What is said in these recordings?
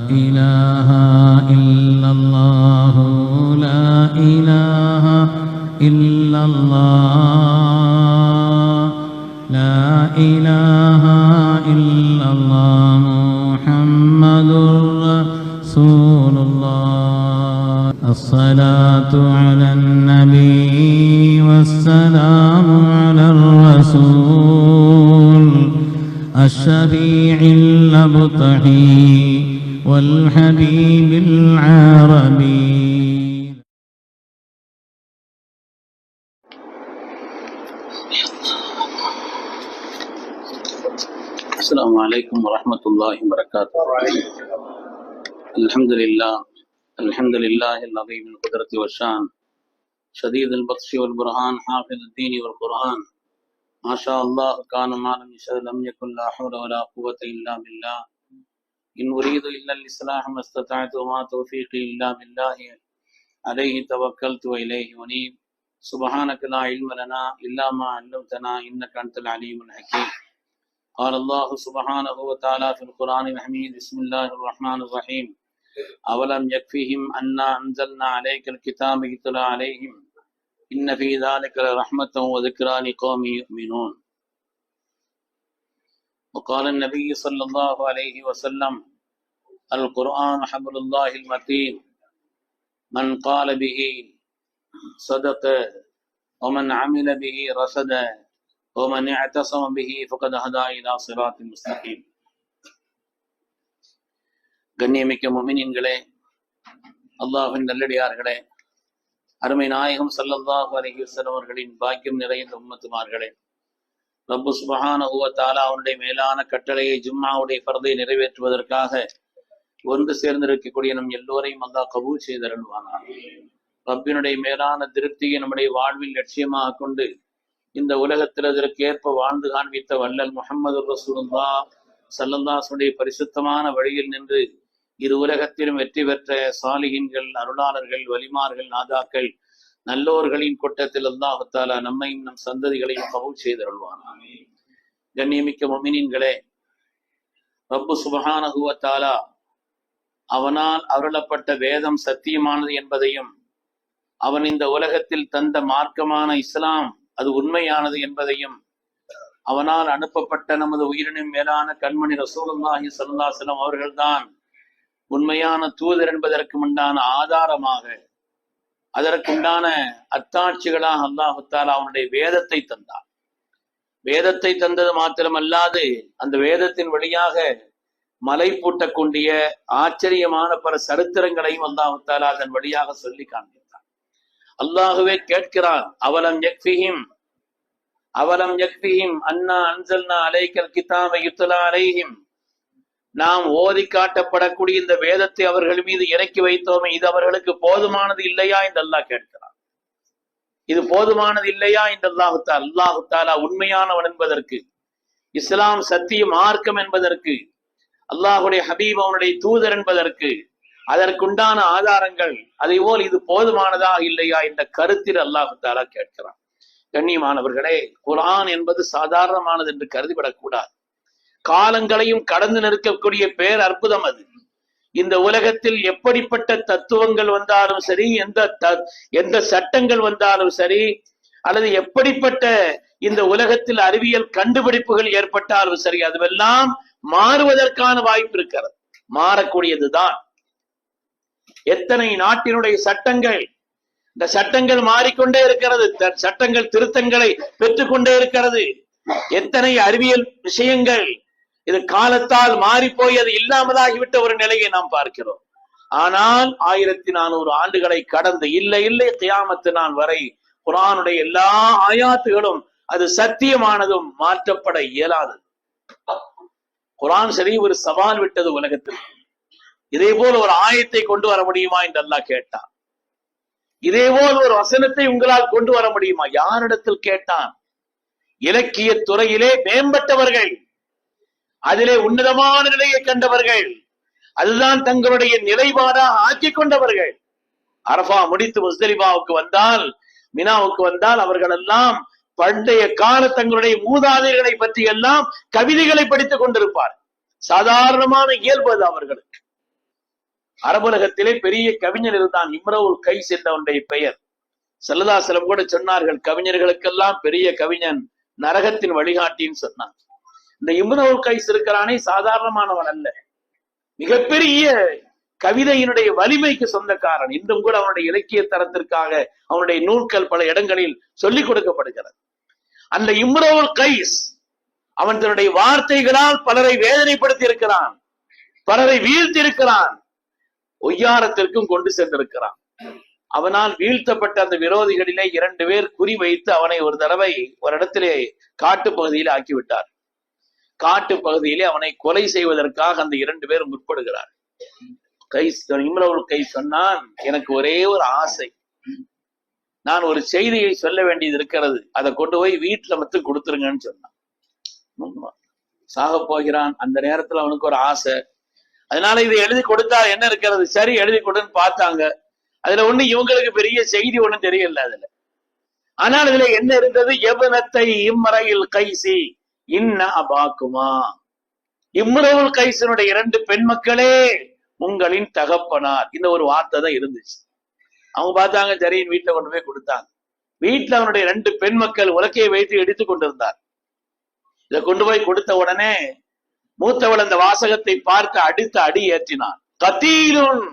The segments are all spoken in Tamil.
إله إلا الله لا إله إلا الله لا إله إلا الله محمد رسول الله الصلاة على النبي والسلام على الرسول الشفيع الأبطحي والحبيب العربي. السلام عليكم ورحمة الله وبركاته. الحمد لله العظيم القدرة والشان شديد البطش والبرهان حافظ الدين والقرآن ما شاء الله كان ما لم يشاء لم يكن لا حول ولا قوة إلا بالله إن أريد إلا الإصلاح ما استطعت وما توفيقي إلا بالله عليه توكلت وإليه أنيب سبحانك لا علم لنا إلا ما علمتنا إنك أنت العليم الحكيم. قال الله سبحانه وتعالى في القرآن الحميد بسم الله الرحمن الرحيم أولم يكفيهم أنا أنزلنا عليك الكتاب يتلى عليهم إن في ذلك لرحمة وذكرى لقوم يؤمنون. وقال النبي صلى الله عليه وسلم القرآن حبل الله المتين من قال به صدق ومن عمل به رشد ومن اعتصم به فقد هدى إلى صراط مستقيم. கண்ணியமிக்க முஃமினீன்களே, அல்லாஹ்வின் நல்லடியார்களே, அருமை நாயகம் ஸல்லல்லாஹு அலைஹி வஸல்லம் அவர்களின் பாக்கியம் நிறைந்த உம்மத்துமார்களே, ரப்பு சுப்ஹானஹு வ தஆலா அவருடைய மேலான கட்டளையை ஜும்ஆவுடைய ஃபர்தை நிறைவேற்றுவதற்காக ஒன்று சேர்ந்திருக்கக்கூடிய நம் எல்லோரையும் அல்லாஹ் கபூல் செய்தருள்வானாக. ரப்பினுடைய மேலான திருப்தியை நம்முடைய வாழ்வில் லட்சியமாக கொண்டு இந்த உலகத்தில் அதற்கு ஏற்ப வாழ்ந்து காண்பித்த வல்லல் முஹம்மது ரசூலுல்லாஹ் ஸல்லல்லாஹு அலைஹி வஸல்லம் பரிசுத்தமான வழியில் நின்று இரு உலகத்திலும் வெற்றி பெற்ற சாலிஹீன்கள், அருளாளர்கள், வலிமார்கள், நாதாக்கள், நல்லோர்களின் கூட்டத்தில் அல்லாஹ் தஆலா நம்மையும் நம் சந்ததிகளையும் கபூல் செய்தருள்வானாக. கண்ணியமிக்க முஃமினீன்களே, ரப்பு சுப்ஹானஹு வ தஆலா அவனால் அருளப்பட்ட வேதம் சத்தியமானது என்பதையும் அவன் இந்த உலகத்தில் தந்த மார்க்கமான இஸ்லாம் அது உண்மையானது என்பதையும் அவனால் அனுப்பப்பட்ட நமது உயிரினும் மேலான கண்மணி ரசூலுல்லாஹி ஸல்லல்லாஹு அலைஹி வஸல்லம் அவர்கள்தான் உண்மையான தூதர் என்பதற்கு உண்டான ஆதாரமாக, அதற்குண்டான அத்தாட்சிகளாக அல்லாஹு தஆலா அவனுடைய வேதத்தை தந்தார். வேதத்தை தந்தது மாத்திரமல்லாது அந்த வேதத்தின் வழியாக மலை பூட்டக்கூடிய ஆச்சரியமான பல சரித்திரங்களையும் அல்லாஹு தஆலா அதன் வழியாக சொல்லி காண்பித்தார். அல்லாஹுவே கேட்கிறான், அவலம் யக்ஃபிஹிம் அன்னா அன்ஸல்னா அலைக்கல் கிதாப யுத்லா அலைஹிம், நாம் ஓதி காட்டப்படக்கூடிய இந்த வேதத்தை அவர்கள் மீது இறக்கி வைத்தோமே, இது அவர்களுக்கு போதுமானது இல்லையா என்று அல்லாஹ் கேட்கிறான். இது போதுமானது இல்லையா என்று அல்லாஹு தஆலா உண்மையானவன் என்பதற்கு, இஸ்லாம் சத்திய மார்க்கம் என்பதற்கு, அல்லாஹுடைய ஹபீப் அவனுடைய தூதர் என்பதற்கு அதற்குண்டான ஆதாரங்கள், அதே போல் இது போதுமானதா இல்லையா என்ற கருத்தில் அல்லாஹு தஆலா கேட்கிறான். கண்ணியமானவர்களே, குர்ஆன் என்பது சாதாரணமானது என்று கருதிவிடக்கூடாது. காலங்களையும் கடந்து நிற்கக்கூடிய பேர் அற்புதம் அது. இந்த உலகத்தில் எப்படிப்பட்ட தத்துவங்கள் வந்தாலும் சரி, எந்த சட்டங்கள் வந்தாலும் சரி, அல்லது எப்படிப்பட்ட இந்த உலகத்தில் அறிவியல் கண்டுபிடிப்புகள் ஏற்பட்டாலும் சரி, அதுவெல்லாம் மாறுவதற்கான வாய்ப்பு இருக்கிறது, மாறக்கூடியதுதான். எத்தனை நாட்டினுடைய சட்டங்கள், இந்த சட்டங்கள் மாறிக்கொண்டே இருக்கிறது, சட்டங்கள் திருத்தங்களை பெற்றுக்கொண்டே இருக்கிறது. எத்தனை அறிவியல் விஷயங்கள் இது காலத்தால் மாறி போய் அது இல்லாமலாகிவிட்ட ஒரு நிலையை நாம் பார்க்கிறோம். ஆனால் 1400 ஆண்டுகளை கடந்து இல்லை கியாமத்து நாள் வரை குர்ஆனுடைய எல்லா ஆயாத்துகளும் அது சத்தியமானதும் மாற்றப்பட இயலாதது. குர்ஆன் சரி ஒரு சவால் விட்டது உலகத்தில். இதே போல ஒரு ஆயத்தை கொண்டு வர முடியுமா என்று அல்லாஹ் கேட்டான். இதே போல் ஒரு வசனத்தை உங்களால் கொண்டு வர முடியுமா? யாரிடத்தில் கேட்டான்? இலக்கிய துறையிலே மேம்பட்டவர்கள், அதிலே உன்னதமான நிலையை கண்டவர்கள், அதுதான் தங்களுடைய நிலைப்பாடாக ஆக்கிக் கொண்டவர்கள். அரஃபா முடித்து முஸ்தலிஃபாவுக்கு வந்தால், மினாவுக்கு வந்தால், அவர்கள் எல்லாம் பண்டைய கால தங்களுடைய மூதாதையர்களை பற்றி எல்லாம் கவிதைகளை படித்துக் கொண்டிருப்பார். சாதாரணமான இயல்பு அது அவர்களுக்கு. அரபுலகத்திலே பெரிய கவிஞர் இருந்தான், இம்ரவுல் கைஸ் என்றவனுடைய பெயர். ஸல்லல்லாஹு அலைஹி வஸல்லம் கூட சொன்னார்கள், கவிஞர்களுக்கெல்லாம் பெரிய கவிஞன் நரகத்தின் வழிகாட்டின்னு சொன்னான். இந்த இம்ரவுல் கைஸ் இருக்கிறானே சாதாரணமானவன் அல்ல, மிகப்பெரிய கவிதையினுடைய வலிமைக்கு சொந்தக்காரன். இன்றும் கூட அவனுடைய இலக்கிய தரத்திற்காக அவனுடைய நூல்கள் பல இடங்களில் சொல்லிக் கொடுக்கப்படுகிறது. அந்த இம்ரவுல் கைஸ் அவன் தன்னுடைய வார்த்தைகளால் பலரை வேதனைப்படுத்தி இருக்கிறான், பலரை வீழ்த்தி இருக்கிறான், ஒய்யாரத்திற்கும் கொண்டு சென்றிருக்கிறான். அவனால் வீழ்த்தப்பட்ட அந்த விரோதிகளிலே 2 பேர் குறிவைத்து அவனை ஒரு தடவை ஒரு இடத்திலே காட்டு பகுதியில் ஆக்கிவிட்டார். காட்டு பகுதியிலே அவனை கொலை செய்வதற்காக அந்த 2 பேர் முற்படுகிறார். இம்ரவுல் கைஸ் சொன்னான், எனக்கு ஒரே ஒரு ஆசை, நான் ஒரு செய்தியை சொல்ல வேண்டியது இருக்கிறது, அதை கொண்டு போய் வீட்டுல மட்டும் கொடுத்துருங்கன்னு சொன்னான். சாக போகிறான், அந்த நேரத்துல அவனுக்கு ஒரு ஆசை, அதனால இதை எழுதி கொடுத்தா என்ன இருக்கிறது, சரி எழுதி கொடுன்னு பார்த்தாங்க. அதுல ஒண்ணு இவங்களுக்கு பெரிய செய்தி ஒண்ணும் தெரியல அதுல. ஆனால் இதுல என்ன இருந்தது, எவனத்தை இம்மறையில் கைசி இன்ன அபாக்குமா, இம்ரவுல் கைசனுடைய 2 பெண் மக்களே உங்களின் தகப்பனார், இந்த ஒரு வார்த்தை தான் இருந்துச்சு. அவங்க பார்த்தாங்க, சரின்னு வீட்டுல கொண்டு போய் கொடுத்தாங்க. வீட்டுல அவனுடைய 2 பெண் மக்கள் உலக்கையை வைத்து எடுத்துக் கொண்டிருந்தார். இதை கொண்டு போய் கொடுத்த உடனே மூத்தவள் அந்த வாசகத்தை பார்த்து அடுத்த அடி ஏற்றினான். கத்தீலுன்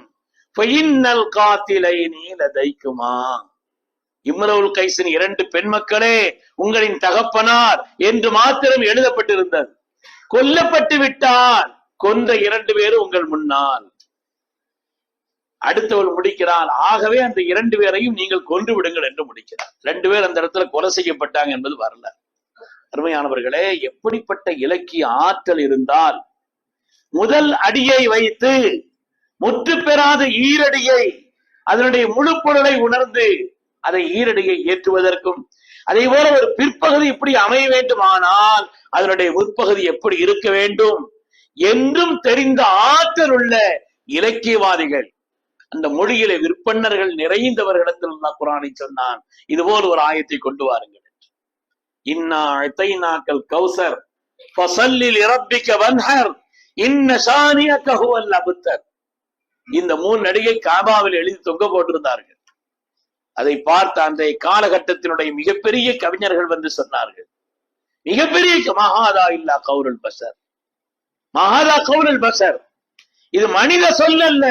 ஃபைன்னல் காத்திலைனி லதைக்குமா, இம்ரவுல் கைஸின் 2 பெண் மக்களே உங்களின் தகப்பனார் என்று மாத்திரம் எழுதப்பட்டிருந்தது. கொல்லப்பட்டு விட்டால் கொன்ற 2 பேரும் உங்கள் முன்னால். அடுத்தவள் முடிக்கிறாள், ஆகவே அந்த 2 பேரையும் நீங்கள் கொன்று விடுங்கள் என்று முடிக்கிறார். 2 பேர் அந்த இடத்துல கொலை செய்யப்பட்டாங்க என்பது வரலாறு. அருமையானவர்களே, எப்படிப்பட்ட இலக்கிய ஆற்றல் இருந்தால் முதல் அடியை வைத்து முற்று பெறாத ஈரடியை, அதனுடைய முழு பொருளை உணர்ந்து அதை ஈரடியை ஏற்றுவதற்கும், அதே போல ஒரு பிற்பகுதி இப்படி அமைய வேண்டுமானால் அதனுடைய முற்பகுதி எப்படி இருக்க வேண்டும் என்றும் தெரிந்த ஆற்றல் உள்ள இலக்கியவாதிகள், அந்த மொழியில விற்பன்னர்கள் நிறைந்தவர்களிடத்தில் குர்ஆனை சொன்னான், இதுபோல் ஒரு ஆயத்தை கொண்டு வாருங்கள். இன்னா அதைனாக்கல் கௌசர் ஃபஸல்லி லிரப்பிக வன்ஹர் இன்ன ஷானியக ஹுவல் அப்தர். இந்த 3 நடிகை காபாவில் எழுதி தொங்க போட்டிருந்தார்கள். அதை பார்த்த அந்த காலகட்டத்தினுடைய மிகப்பெரிய கவிஞர்கள் வந்து சொன்னார்கள், மிகப்பெரிய மஹாதா இல்லா கௌலுல் பஷர், மஹாதா கௌலுல் பஷர், இது மனித சொல் அல்ல,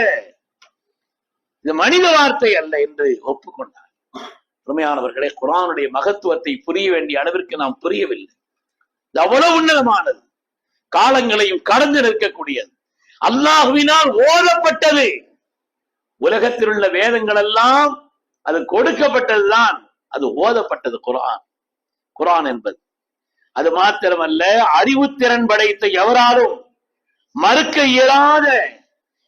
இது மனித வார்த்தை அல்ல என்று ஒப்புக்கொண்டார். உண்மையானவர்களே, குர்ஆனுடைய மகத்துவத்தை புரிய வேண்டிய அளவிற்கு நாம் புரியவில்லை. இது அவ்வளவு உன்னதமானது, காலங்களையும் கடந்து நிற்கக்கூடியது, அல்லாஹ்வினால் ஓதப்பட்டது. உலகத்தில் உள்ள வேதங்கள் எல்லாம் அது கொடுக்கப்பட்டதுதான், அது ஓதப்பட்டது குர்ஆன். குர்ஆன் என்பது அது மாத்திரமல்ல, அறிவுத்திறன் படைத்த எவராலும் மறுக்க இயலாத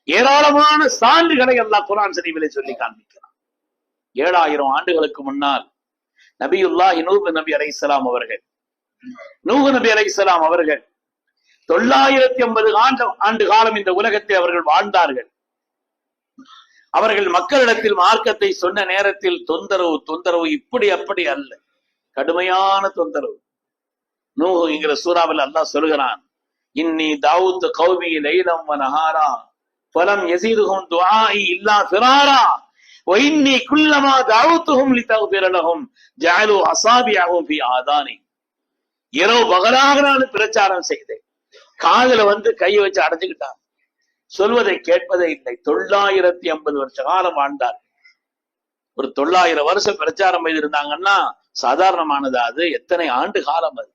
ஏராளமான சான்றுகளை அல்லாஹ் குர்ஆன் ஷரீஃபிலே சொல்லி காண்பிக்கிறான். 7000 ஆண்டுகளுக்கு முன்னால் நபியுல்லாஹி நூஹ் நபி அலைஹிஸ்ஸலாம் அவர்கள் 950 ஆண்டு காலம் இந்த உலகத்தில் அவர்கள் வாழ்ந்தார்கள். அவர்கள் மக்களிடத்தில் மார்க்கத்தை சொன்ன நேரத்தில் தொந்தரவு இப்படி அப்படி அல்ல, கடுமையான தொந்தரவு. நூஹ் என்கிற சூறாவில் அல்லாஹ் சொல்கிறான், இன்னி தாவூத் கௌமி லைலம் வ நஹாரா ஃபலம் யஸீதுஹும் துஆஇ இல்லா ஃபிராரா வ இன்னி குல்லமா தாவூத்துஹும் லிதக்ஃபிர லஹும் ஜஅலு அஸாபிஅஹும் ஃபி ஆதானி. இரவு பகலாக நான் பிரச்சாரம் செய்தேன், காதுல வந்து கையை வச்சு அடைச்சுக்கிட்டான், சொல்வதை கேட்பதே இல்லை. 950 வருஷ காலம் வாழ்ந்தார். ஒரு 900 வருஷம் பிரச்சாரம் செய்திருந்தாங்கன்னா சாதாரணமானது? அது எத்தனை ஆண்டு காலம்? அது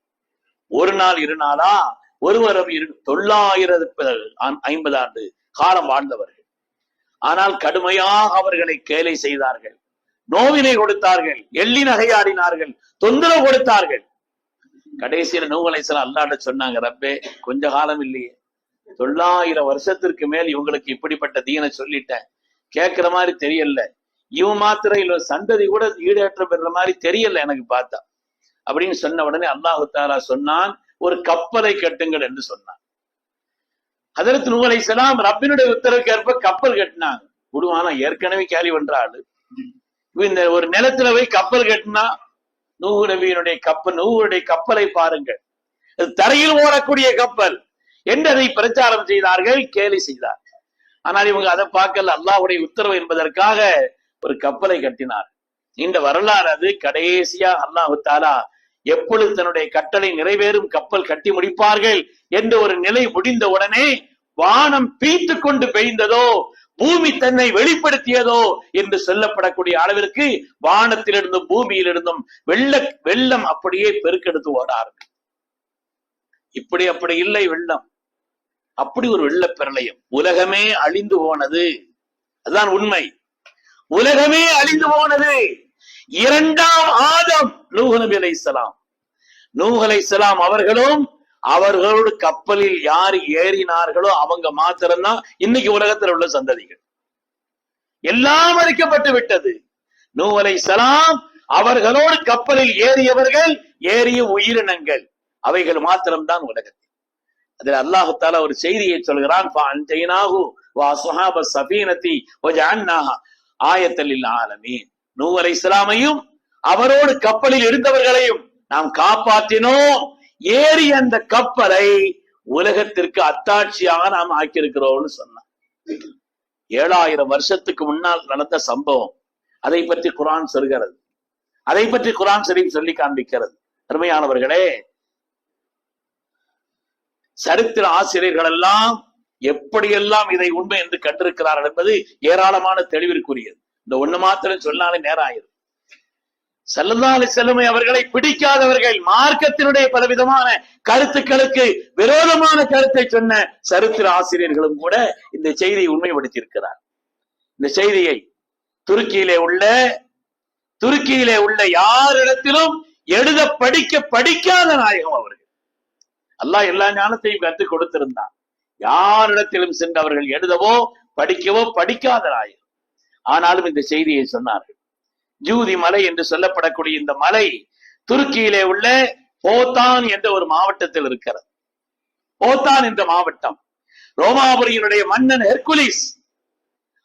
ஒரு நாள் 2 நாளா? ஒரு வாரம் 950 ஆண்டு காலம் வாழ்ந்தவர்கள். ஆனால் கடுமையாக அவர்களை கேலி செய்தார்கள், நோவினை கொடுத்தார்கள், எள்ளி நகையாடினார்கள், தொந்தரவு கொடுத்தார்கள். கடைசியில நூஹ் அலைஹிஸ்ஸலாம் அல்லாஹ்ட்ட சொன்னாங்க, ரப்பே கொஞ்ச காலம் இல்லையே, 900 வருஷத்திற்கு மேல் இவங்களுக்கு இப்படிப்பட்ட தீனை சொல்லிட்டேன், கேட்கிற மாதிரி தெரியல, இவன் மாத்திரம் இல்ல சந்ததி கூட ஈடேற்றம் பெறுற மாதிரி தெரியல எனக்கு பார்த்தா அப்படின்னு சொன்ன உடனே அல்லாஹ் தஆலா சொன்னான், ஒரு கப்பலை கட்டுங்கள் என்று சொன்னான். ஹஜரத் நூஹ் அலைஹிஸ்ஸலாம் ரப்பினுடைய உத்தரவுக்கு ஏற்ப கப்பல் கட்டினாங்க. குடுவானா ஏற்கனவே கேலி பண்றாள், இந்த ஒரு நிலத்துல போய் கப்பல் கட்டினா நூஹ் நபியினுடைய கப்பல், நூஹுடைய கப்பலை பாருங்கள், தரையில் ஓடக்கூடிய கப்பல் என்று அதை பிரச்சாரம் செய்தார்கள், கேலி செய்தார்கள். ஆனால் இவங்க அதை பார்க்கல. அல்லாஹ்வுடைய உத்தரவு என்பதற்காக ஒரு கப்பலை கட்டினார். இந்த வரலாறு அது. கடைசியா அல்லாஹ் தஆலா எப்பொழுது தன்னுடைய கட்டளை நிறைவேறும், கப்பல் கட்டி முடிப்பார்கள் என்ற ஒரு நிலை முடிந்த உடனே வானம் பீத்து கொண்டு பெய்ந்ததோ, பூமி தன்னை வெளிப்படுத்தியதோ என்று சொல்லப்படக்கூடிய அளவிற்கு வானத்திலிருந்தும் பூமியிலிருந்தும் வெள்ளம் அப்படியே பெருக்கெடுத்து ஓடார்கள். அப்படி இல்லை வெள்ளம், அப்படி ஒரு வெள்ள பிரளயம். உலகமே அழிந்து போனது. அதுதான் உண்மை. உலகமே அழிந்து போனது. இரண்டாம் ஆதம் நூஹ் நபி அலைஹிஸ்ஸலாம். நூஹ் அலைஹிஸ்ஸலாம் அவர்களும் அவர்களோடு கப்பலில் யார் ஏறினார்களோ அவங்க மாத்திரம்தான் இன்னைக்கு உலகத்தில் உள்ள சந்ததிகள். எல்லாம் அழிக்கப்பட்டு விட்டது. நூஹ் அலைஹிஸ்ஸலாம் அவர்களோடு கப்பலில் ஏறியவர்கள், ஏறிய உயிரினங்கள், அவைகள் மாத்திரம்தான் உலகத்தில். அதில் அல்லாஹ் தஆலா ஒரு செய்தியை சொல்கிறான். நூஹ் அலைஹிஸ்ஸலாமையும் அவரோடு கப்பலில் இருந்தவர்களையும் நாம் காப்பாற்றினோம். ஏறி அந்த கப்பலை உலகத்திற்கு அத்தாட்சியாக நாம் ஆக்கியிருக்கிறோம்னு சொன்னான். 7000 வருஷத்துக்கு முன்னால் நடந்த சம்பவம். அதை பற்றி குர்ஆன் சொல்கிறது. அதை பற்றி குர்ஆன் ஷரீஃப் சொல்லி காண்பிக்கிறது. அருமையானவர்களே, சரித்திர ஆசிரியர்கள் எல்லாம் எப்படியெல்லாம் இதை உண்மை என்று கண்டிருக்கிறார்கள் என்பது ஏராளமான தெளிவிற்குரியது. இந்த ஒண்ணு மாத்திரம் சொன்னாலே நேரம் ஆயிரும். ஸல்லல்லாஹு அலைஹி வஸல்லம் அவர்களை பிடிக்காதவர்கள், மார்க்கத்தினுடைய பலவிதமான கருத்துக்களுக்கு விரோதமான கருத்தை சொன்ன சரித்திர ஆசிரியர்களும் கூட இந்த செய்தியை உண்மைப்படுத்தியிருக்கிறார். இந்த செய்தியை துருக்கியிலே உள்ள யாரிடத்திலும் எழுத படிக்காத நாயகம் அவர்கள். அல்லாஹ் எல்லா ஞானத்தையும் கற்றுக் கொடுத்திருந்தான். யாரிடத்திலும் சென்று அவர்கள் எழுதவோ படிக்கவோ படிக்காத நாயகம். ஆனாலும் இந்த செய்தியை சொன்னார்கள். ஜூதி மலை என்று சொல்லப்படக்கூடிய இந்த மலை துருக்கியிலே உள்ள போத்தான் என்ற ஒரு மாவட்டத்தில் இருக்கிறது. போத்தான் என்ற மாவட்டம். ரோமாபுரியினுடைய மன்னன் ஹெர்குலிஸ்,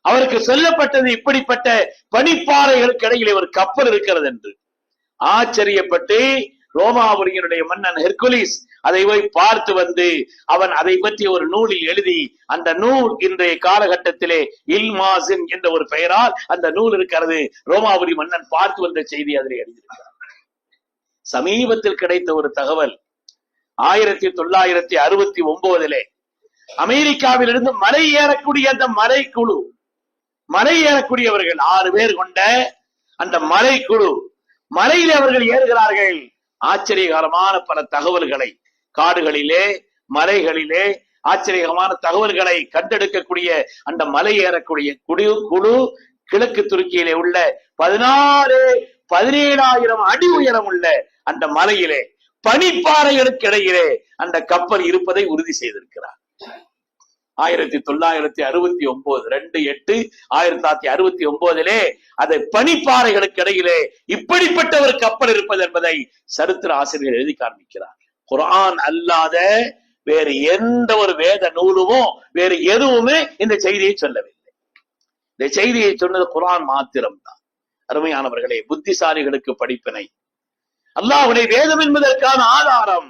அவருக்கு சொல்லப்பட்டது இப்படிப்பட்ட பனிப்பாறைகளுக்கு இடையிலே ஒரு கப்பல் இருக்கிறது என்று. ஆச்சரியப்பட்டு ரோமாபுரியினுடைய மன்னன் ஹெர்குலிஸ் அதை போய் பார்த்து வந்து அவன் அதை பற்றி ஒரு நூலில் எழுதி, அந்த நூல் இன்றைய காலகட்டத்திலே இல்மாசின் என்ற ஒரு பெயரால் அந்த நூல் இருக்கிறது. ரோமாபுரி மன்னன் பார்த்து வந்த செய்தி அதில் எழுதியிருக்கிறார். சமீபத்தில் கிடைத்த ஒரு தகவல், 1969 அமெரிக்காவிலிருந்து மலை ஏறக்கூடிய அந்த மலை ஏறக்கூடியவர்கள் 6 பேர் கொண்ட அந்த மலைக்குழு மலையிலே அவர்கள் ஏறுகிறார்கள். ஆச்சரியகரமான பல தகவல்களை, காடுகளிலே மலைகளிலே ஆச்சரியகரமான தகவல்களை கண்டெடுக்கக்கூடிய அந்த மலை ஏறக்கூடிய குழு கிழக்கு துருக்கியிலே உள்ள 17,000 அடி உயரம் உள்ள அந்த மலையிலே பனிப்பாறைகளுக்கு இடையிலே அந்த கப்பல் இருப்பதை உறுதி செய்திருக்கிறார். 1969 அதை பனிப்பாறைகளுக்கு இடையிலே இப்படிப்பட்ட ஒரு கப்பல் இருப்பது என்பதை சரித்திர ஆசிரியர் எழுதி காண்பிக்கிறார். குர்ஆன் அல்லாத வேறு எந்த ஒரு வேத நூலுமோ வேறு எதுவுமே இந்த செய்தியை சொல்லவில்லை. இந்த செய்தியை சொன்னது குர்ஆன் மாத்திரம்தான். அருமையானவர்களே, புத்திசாலிகளுக்கு படிப்பினை. அல்லாஹ்வுடைய வேதம் என்பதற்கான ஆதாரம்,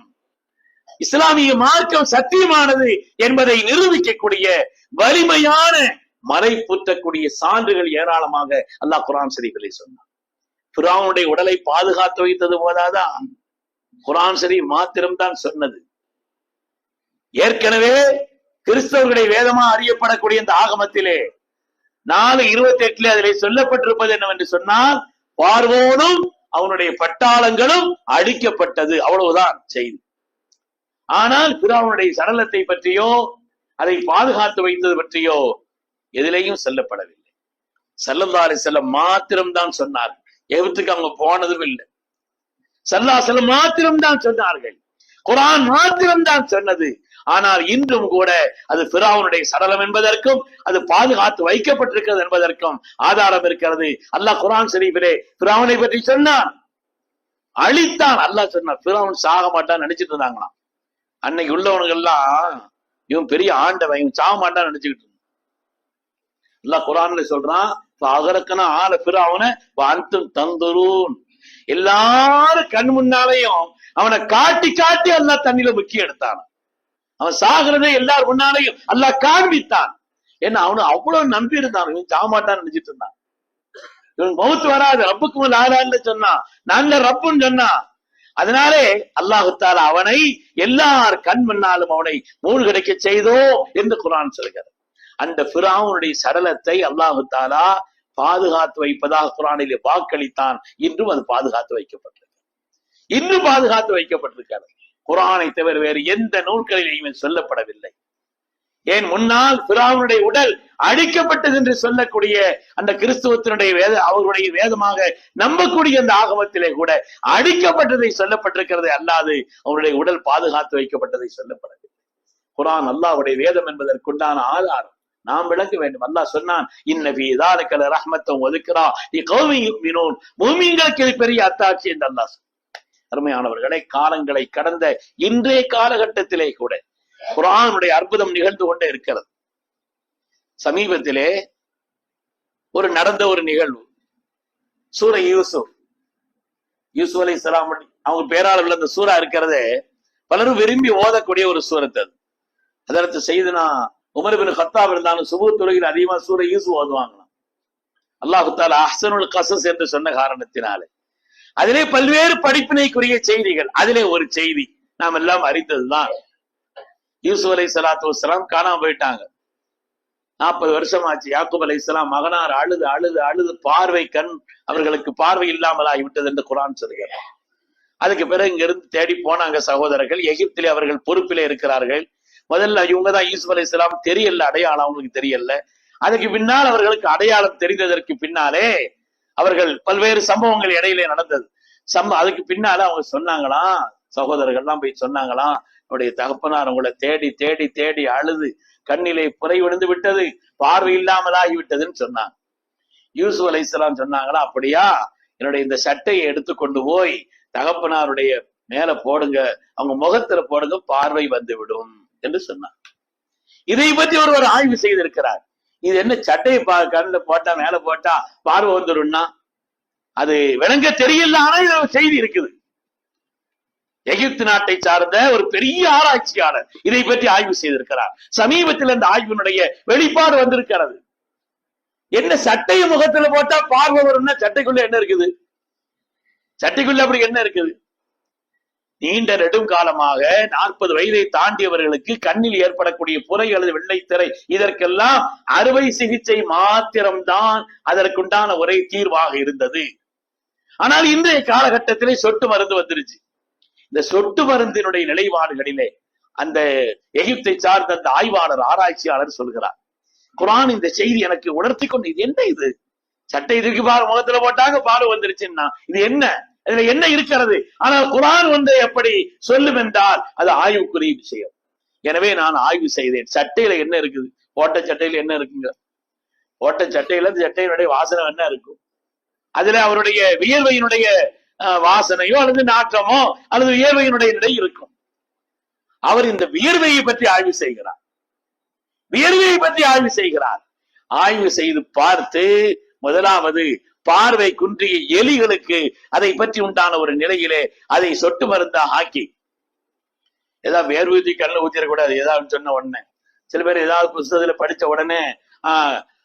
இஸ்லாமிய மார்க்கம் சத்தியமானது என்பதை நிரூபிக்கக்கூடிய வலிமையான மறை புற்றக்கூடிய சான்றுகள் ஏராளமாக அல்லாஹ் குர்ஆன் ஷரீஃபிலே சொன்னார். ஃபிரௌனுடைய உடலை பாதுகாத்து வைத்தது போதாதான் குர்ஆன் ஷரீஃப் மாத்திரம்தான் சொன்னது. ஏற்கனவே கிறிஸ்தவர்களுடைய வேதமா அறியப்படக்கூடிய இந்த ஆகமத்திலே 4:28 அதிலே சொல்லப்பட்டிருப்பது என்னவென்று சொன்னால், பார்வோனும் அவனுடைய பட்டாளங்களும் அழிக்கப்பட்டது. அவ்வளவுதான் செய்தி. ஆனால் ஃபிரௌனுடைய சடலத்தை பற்றியோ அதை பாதுகாத்து வைத்தது பற்றியோ எதிலேயும் சொல்லப்படவில்லை. ஸல்லல்லாஹு அலைஹி வஸல்லம் மாத்திரம்தான் சொன்னார். எகிப்துக்கு அவங்க போனதும் இல்லை. ஸல்லல்லாஹு அலைஹி வஸல்லம் மாத்திரம்தான் சொன்னார்கள். குர்ஆன் மாத்திரம்தான் சொன்னது. ஆனால் இன்றும் கூட அது ஃபிரௌனுடைய சடலம் என்பதற்கும் அது பாதுகாத்து வைக்கப்பட்டிருக்கிறது என்பதற்கும் ஆதாரம் இருக்கிறது. அல்லாஹ் குர்ஆன் ஷரீஃபிலே ஃபிரௌனை பற்றி சொன்னான், அழித்தான். அல்லாஹ் சொன்னான், ஃபிரௌன் சாக மாட்டான்னு நினைச்சிட்டு இருந்தாங்களாம். அன்னைக்கு உள்ளவனுங்க எல்லாம் இவன் பெரிய ஆண்டவன், இவன் சாக மாட்டான்னு நினைச்சுக்கிட்டு இருந்தான். அல்லாஹ் குர்ஆன்ல சொல்றான், ஆல ஃபிரௌன வஅன்தும் தந்துரூன். எல்லாரும் கண் முன்னாலையும் அவனை காட்டி காட்டி அல்லாஹ் தண்ணியில முக்கி எடுத்தான். அவன் சாகிறதை எல்லார் முன்னாலையும் அல்லாஹ் காண்பித்தான். ஏன்னா அவனு அவ்வளவு நம்பி இருந்தான், இவன் சாமாட்டான்னு நினைச்சிட்டு இருந்தான். இவன் மவுத்து வராது, ரப்புக்கும் லாலான்னு சொன்னான், நல்ல ரப்புன்னு சொன்னான். அதனாலே அல்லாஹு தஆலா அவனை எல்லார் கண் முன்னாலும் அவனை மூழ்கடிக்க செய்தோ என்று குர்ஆன் சொல்கிறது. அந்த ஃபிரௌனுடைய சடலத்தை அல்லாஹு தஆலா பாதுகாத்து வைப்பதாக குர்ஆனிலே வாக்களித்தான். இன்றும் அது பாதுகாத்து வைக்கப்பட்டிருக்கிறது. இன்னும் பாதுகாத்து வைக்கப்பட்டிருக்கிறது. குர்ஆனை தவிர வேறு எந்த நூல்களிலேயும் சொல்லப்படவில்லை. ஏன் முன்னால் ஃபிரௌனுடைய உடல் அழிக்கப்பட்டது என்று சொல்லக்கூடிய அந்த கிறிஸ்துவத்தினுடைய அவருடைய வேதமாக நம்பக்கூடிய அந்த ஆகமத்திலே கூட அழிக்கப்பட்டதை சொல்லப்பட்டிருக்கிறது, அல்லாது அவருடைய உடல் பாதுகாத்து வைக்கப்பட்டதை சொல்லப்படவில்லை. குர்ஆன் அல்லாஹ்வுடைய வேதம் என்பதற்குண்டான ஆதாரம் நாம் விளக்க வேண்டும். அல்லாஹ் சொன்னான், இன்ன ஃபீ ஸாலிக லரஹ்மத்தன் வ ذிக்ரா லிகௌமின் யுமினூன், முஃமின்களுக்கு இது பெரிய அத்தாட்சி என்று அல்லாஹ் சொன்னான். அருமையானவர்களே, காலங்களை கடந்த இன்றைய காலகட்டத்திலே கூட குர்ஆனுடைய அற்புதம் நிகழ்ந்து கொண்டே இருக்கிறது. சமீபத்திலே நடந்த ஒரு நிகழ்வு, சூரா யூசுப் அலைஹிஸ்ஸலாம் அவங்க பேராளர்கள் அந்த சூரா இருக்கிறதே பலரும் விரும்பி ஓதக்கூடிய ஒரு சூரத் அது. அதற்கு செய்தனா உமர் இப்னு கத்தாப் இருந்தாலும் சுபூத் தொழுகையில் அதிகமா சூரா யூசுப் ஓதுவாங்களாம். அல்லாஹ் தஆலா அஹ்ஸனுல் கஸஸ் என்று சொன்ன காரணத்தினாலே அதிலே பல்வேறு படிப்பினைக்குரிய செய்திகள். அதிலே ஒரு செய்தி நாம் எல்லாம் அறிந்ததுதான். யூசுப் அலைஹிஸ்ஸலாத்து வஸ்ஸலாம் காணாம போயிட்டாங்க. 40 வருஷம் ஆச்சு. யாக்கூப் அலைஹிஸ்ஸலாம் மகனார் அழுது அழுது அழுது கண் அவர்களுக்கு பார்வை இல்லாமல் ஆகிவிட்டது என்று குர்ஆன் சொல்கிறது. அதுக்கு பிறகு இங்க இருந்து தேடி போனாங்க சகோதரர்கள். எகிப்திலே அவர்கள் பொறுப்பிலே இருக்கிறார்கள். முதல்ல இவங்கதான் யூசுப் அலைஹிஸ்ஸலாம் தெரியல, அடையாளம் அவங்களுக்கு தெரியல. அதுக்கு பின்னால் அவர்களுக்கு அடையாளம் தெரிந்ததற்கு பின்னாலே அவர்கள் பல்வேறு சம்பவங்கள் இடையிலே நடந்தது. அதுக்கு பின்னால அவங்க சொன்னாங்களாம், சகோதரர்கள்லாம் போய் சொன்னாங்களாம், அவருடைய தகப்பனார் உங்களை தேடி தேடி தேடி அழுது கண்ணிலே புரை விழுந்து விட்டது, பார்வை இல்லாமல் ஆகிவிட்டதுன்னு சொன்னாங்க. யூசுப் அலைஹிஸ்ஸலாம் சொன்னாங்களா, அப்படியா, என்னுடைய இந்த சட்டையை எடுத்து கொண்டு போய் தகப்பனாருடைய மேல போடுங்க, அவங்க முகத்துல போடுங்க, பார்வை வந்து விடும் என்று சொன்னாங்க. இதை பற்றி ஒருவர் ஆய்வு செய்திருக்கிறார். இது என்ன சட்டையை கண்ணுல போட்டா மேல போட்டா பார்வை வந்துடும்னா அது விளங்க தெரியல. ஆனா இது செய்தி இருக்குது. எகிப்து நாட்டை சார்ந்த ஒரு பெரிய ஆராய்ச்சியாளர் இதை பற்றி ஆய்வு செய்திருக்கிறார். சமீபத்தில் அந்த ஆய்வினுடைய வெளிப்பாடு வந்திருக்கிறது. என்ன சட்டைய முகத்துல போட்டா பார்வை வரும்னா சட்டைக்குள்ள என்ன இருக்குது? சட்டைக்குள்ள அப்படி என்ன இருக்குது? நீண்ட நெடும் காலமாக 40 வயதை தாண்டியவர்களுக்கு கண்ணில் ஏற்படக்கூடிய புரை அல்லது வெள்ளைத்திரை, இதற்கெல்லாம் அறுவை சிகிச்சை மாத்திரம்தான் அதற்குண்டான ஒரே தீர்வாக இருந்தது. ஆனால் இன்றைய காலகட்டத்திலே சொட்டு மருந்து வந்துருச்சு. இந்த சொட்டு மருந்தினுடைய நிலைப்பாடுகளிலே அந்த எகிப்தை சார்ந்த அந்த ஆய்வாளர் ஆராய்ச்சியாளர் சொல்கிறார், குர்ஆன் இந்த செய்தி எனக்கு உணர்த்தி கொண்டு, இது என்ன இது? சட்டை இதுக்கு முகத்துல போட்டாங்க பார்வை வந்துருச்சுன்னா இது என்ன? இதுல என்ன இருக்கிறது? ஆனால் குர்ஆன் எப்படி சொல்லும் என்றால் அது ஆய்வுக்குரிய விஷயம். எனவே நான் ஆய்வு செய்தேன். சட்டையில என்ன இருக்குது? ஓட்ட சட்டையில என்ன இருக்குங்க? ஓட்ட சட்டையில சட்டையினுடைய வாசனை என்ன இருக்கும்? அதுல அவருடைய வியர்வையினுடைய வாசனையோ அல்லது நாற்றமோ அல்லது வியர்வையினுடைய நிலை இருக்கும். அவர் இந்த வியர்வையை பற்றி ஆய்வு செய்கிறார். வியர்வையை பற்றி ஆய்வு செய்கிறார். ஆய்வு செய்து பார்த்து முதலாவது பார்வை குன்றிய எலிகளுக்கு அதை பற்றி உண்டான ஒரு நிலையிலே அதை சொட்டு மருந்தா ஆக்கி, ஏதாவது வேர்வை ஊத்தி கண்ணில் ஊத்திடக்கூடாது. ஏதாவது சொன்ன உடனே சில பேர் ஏதாவது புத்தகத்துல படிச்ச உடனே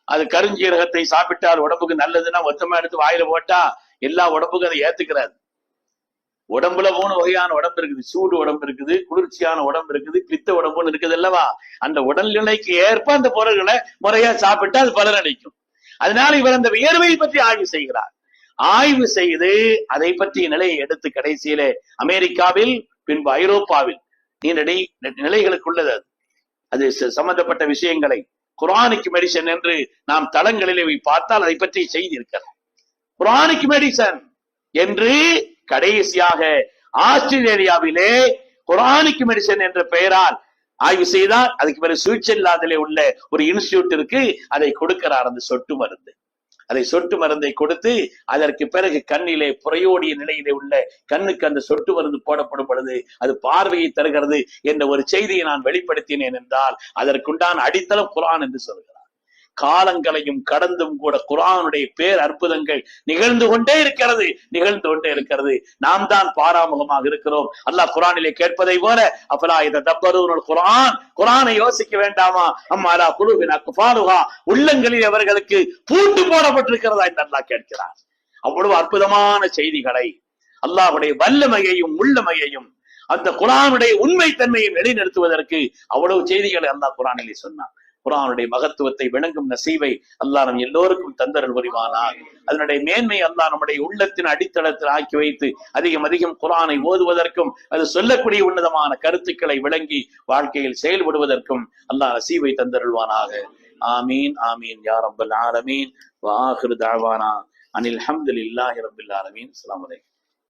அது கருஞ்சீரகத்தை சாப்பிட்டால் உடம்புக்கு நல்லதுன்னா மொத்தமா எடுத்து வாயில போட்டா எல்லா உடம்புக்கும் அதை ஏத்துக்கிறாது. உடம்புல 3 வகையான உடம்பு இருக்குது. சூடு உடம்பு இருக்குது, குளிர்ச்சியான உடம்பு இருக்குது, பித்த உடம்புன்னு இருக்குது அல்லவா? அந்த உடல்நிலைக்கு ஏற்ப அந்த பொருள்களை முறையா சாப்பிட்டா அது பலனளிக்கும். அதனால இவர் அந்த வியர்வையை பற்றி ஆய்வு செய்கிறார். ஆய்வு செய்து அதை பற்றிய நிலையை எடுத்து கடைசியிலே அமெரிக்காவில் பின்பு ஐரோப்பாவில் நிலைகளுக்குள்ளது அது சம்பந்தப்பட்ட விஷயங்களை குர்ஆனிக் மெடிசன் என்று நாம் தளங்களிலே பார்த்தால் அதை பற்றி செய்தி இருக்கிறது. குர்ஆனிக் மெடிசன் என்று கடைசியாக ஆஸ்திரேலியாவிலே குர்ஆனிக் மெடிசன் என்ற பெயரால் ஆய்வு செய்தால் அதுக்கு பிறகு சுவிட்சர்லாந்திலே உள்ள ஒரு இன்ஸ்டிடியூட் இருக்கு, அதை கொடுக்கிறார் அந்த சொட்டு மருந்து. அதை சொட்டு மருந்தை கொடுத்து அதற்கு பிறகு கண்ணிலே புறையோடிய நிலையிலே உள்ள கண்ணுக்கு அந்த சொட்டு மருந்து போடப்படும் பொழுது அது பார்வையை தருகிறது என்ற ஒரு செய்தியை நான் வெளிப்படுத்தினேன் என்றால் அதற்குண்டான அடித்தளம் குர்ஆன் என்று சொல்கிறார். காலங்களையும் கடந்தும் கூட குர்ஆனுடைய பேர் அற்புதங்கள் நிகழ்ந்து கொண்டே இருக்கிறது. நாம் தான் பாராமுகமாக இருக்கிறோம். அல்லாஹ் குர்ஆனிலே கேட்பதை போல அஃபலா யததப்பரூனல் குர்ஆனை யோசிக்க வேண்டாமா? அம்மாலா குலூபின் அக்ஃபாலுஹா, உள்ளங்களில் அவர்களுக்கு பூட்டு போடப்பட்டிருக்கிறதா என்று அல்லாஹ் கேட்கிறார். அவ்வளவு அற்புதமான செய்திகளை, அல்லாஹ்வுடைய வல்லமையையும் உள்ளமையையும் அந்த குர்ஆனுடைய உண்மைத்தன்மையை நிலைநிறுத்துவதற்கு அவ்வளவு செய்திகளை அல்லாஹ் குர்ஆனிலே சொன்னார். குர்ஆனுடைய மகத்துவத்தை விளங்கும் நசீவை அல்லாஹ் நம் எல்லோருக்கும் தந்தருள் புரிவானாக. அதனுடைய மேன்மை அல்லாஹ் நம்முடைய உள்ளத்தின் அடித்தளத்தில் ஆக்கி வைத்து அதிகம் அதிகம் குர்ஆனை ஓதுவதற்கும் அது சொல்லக்கூடிய உன்னதமான கருத்துக்களை விளங்கி வாழ்க்கையில் செயல்படுவதற்கும் அல்லாஹ் நசீவை தந்தருள்வானாக. ஆமீன் ஆமீன் யா ரப்பல் ஆலமீன். வ ஆகிரு தஅவானா அனில் ஹம்துலில்லாஹி ரப்பில் ஆலமீன். அஸ்ஸலாமு அலைக்கும்.